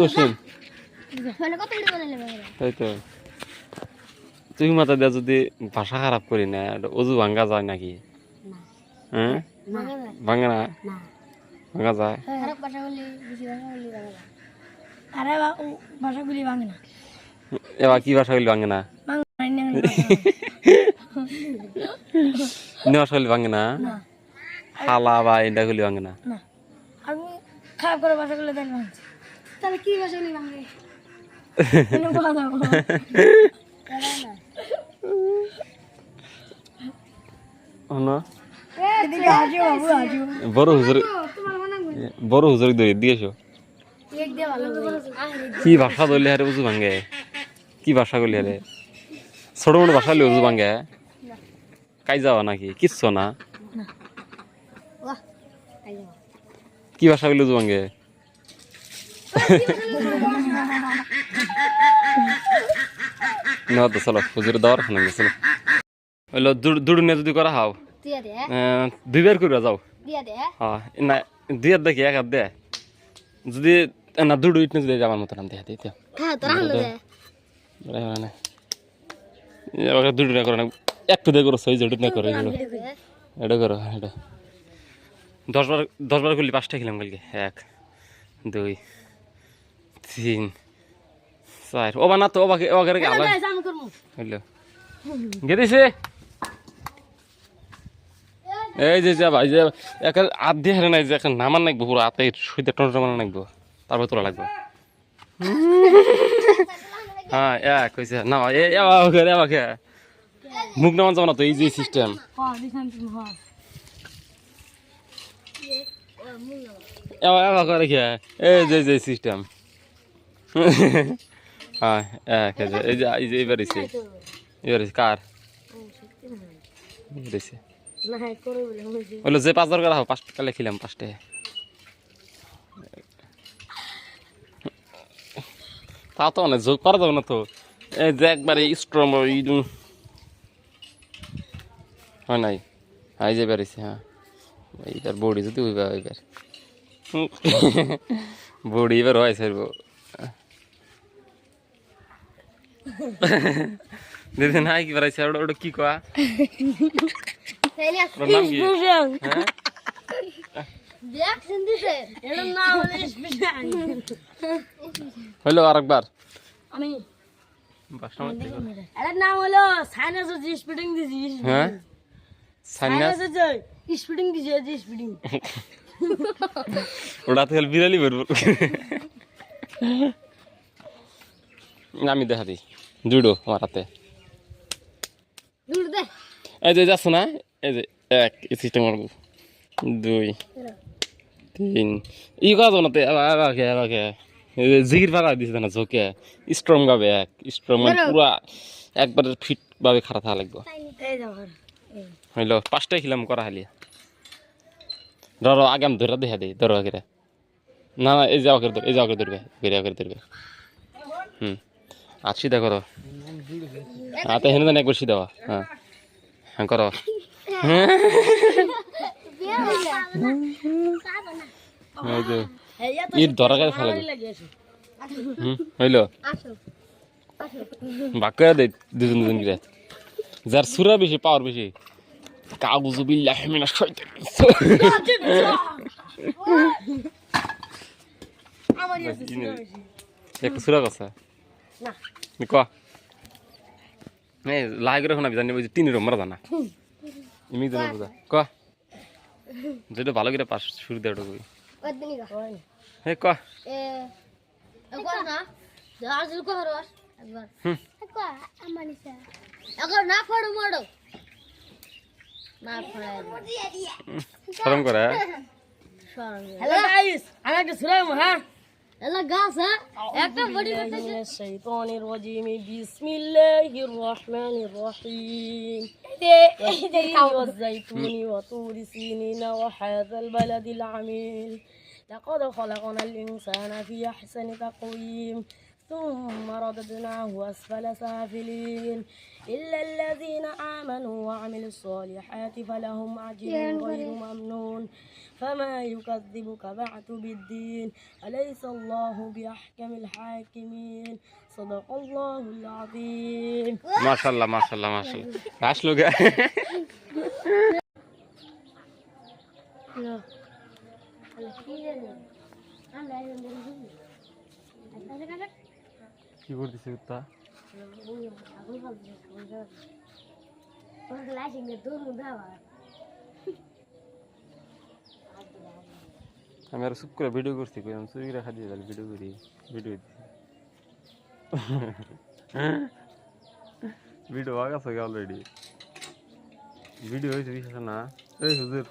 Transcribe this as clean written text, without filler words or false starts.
question তাই তো তুই মাথা দেয়া যদি ভাষা খারাপ করি না অজু ভাঙ্গা যায় নাকি হ্যাঁ ভাঙ্গা না ভাঙ্গা যায় এবার কি ভাষা বলি ভাঙ্গে না ভাষা বলি ভাঙ্গে না হালা বা এটা গুলি ভাঙ্গে না খারাপ করে ভাষা গুলো তাহলে কি ভাষা গুলি ভাঙ্গে বড় হুজুর ধরে দিয়েছো কি ভাষা ধরলে হারে উজু ভাঙ্গে কি ভাষা করলি হারে ছোট মোটো ভাষা হলে উজু ভাঙ্গে কাই যাওয়া নাকি কিচ্ছু না কি ভাষা করলে উজু ভাঙ্গে তো চলো হুজুর দেওয়ার খানা চলো হইলো দুড়ুনে যদি করা হাও দুইবার করে যাও হ্যাঁ না দুই হাত দেখি এক হাত দে যদি না দুড়ু ইটনে যদি যাবার মতো নাম দেখা দিতে দুড়ু না করো না একটু দিয়ে করো সই জড়িত না করো এটা করো এটা 10 বার করলি 5টা খেলাম কালকে 1 2 3 4 ওবা না তো ওবাকে আলা হইলো গেদিছে এই যে ভাই যে একটা হাত দিয়ে হেরে নাই যে এখন নামান নাকবো পুরো হাতে সুইতে টন টন নাকবো তারপর তোলা লাগবে হ্যাঁ এক কইছে না এবাকে মুখ নামান যাবো না তো এই যে সিস্টেম এবার করে রেখে এই যে সিস্টেম হ্যাঁ এই যে এবার কার বললো যে 5 বার করা হোক 5 টাকা লেখিলাম 5টে তা তো অনেক যোগ করা যাবে না তো এই যে একবারে স্ট্রং হয় নাই হাই যে বেরিয়েছে হ্যাঁ এইবার বডি যদি এবার বডি এবার হয় স্যার দিদি নাই কি বেড়াইছে ওটা কি কয়া হইলো আরেকবার নাম হলো সাইনাস স্পিডিং ডিজিজ হ্যাঁ সাইনাস স্পিডিং ডিজিজ স্পিডিং ওটা তো বিড়ালি বেরবো আমি দেখা দিই জুডো আমার হাতে এই যে যাচ্ছ না এই যে 1 সিস্টেম মারবো 2 3 ই কাজ না তো এবাকে জিগির পাড়া দিছে না ঝোঁকে স্ট্রং ভাবে স্ট্রং মানে পুরা একবার ফিট ভাবে খারাপ থাকা লাগবে হইলো 5টাই খিলাম করা হালিয়া ধরো আগে আমি ধরে দেখা দিই ধরো আগে না এই যাও করে এই যাও করে ধরবে আর সিধা করো হাতে হেনে দেন একবার সিধা হ্যাঁ হ্যাঁ করো ইট ধরা কাছে ফেলা হইলো বাক্য দে দুজন গিয়ে যার সুরা বেশি পাওয়ার বেশি কাগজু বিল্লাহ মিনাশ শাইতান এক সুরা কথা না ক লাই করে শোনাবি জানি ওই যে 3 নম্বর জানা ইমি জানা বুঝা ক যেটা ভালো করে পাস শুরু দে ওটা কই হে ক না দাজল কো হরস একবার ক আমানিসা আগর না পড়ো মড়ো না পড়ায় শরম করে হ্যালো গাইস আমি একটা সুরাই হ্যাঁ এলা গাছ হ্যাঁ একটা বডি করতেছে শাইতানির রাজিম বিসমিল্লাহির রহমানির রহিম والزيتون وطور سينين وهذا البلد العميل لقد خلقنا الإنسان في أحسن تقويم ثم رددناه أسفل سافلين إلا الذين آمنوا وعملوا الصالحات فلهم أجر غير ممنون فما يكذبك بعد بالدين أليس الله بأحكم الحاكمين صدق الله العظيم মাশাআল্লাহ মাশাআল্লাহ মাশাআল্লাহ আসলো গা কি করতেছে কুত্তা আমি আর চুপ করে ভিডিও করছি কইলাম চুরি রাখা দিয়ে তাহলে ভিডিও করি ভিডিও ভিডিও আগে অলরেডি ভিডিও হয়েছে বিশ্বাস না এই হুজুর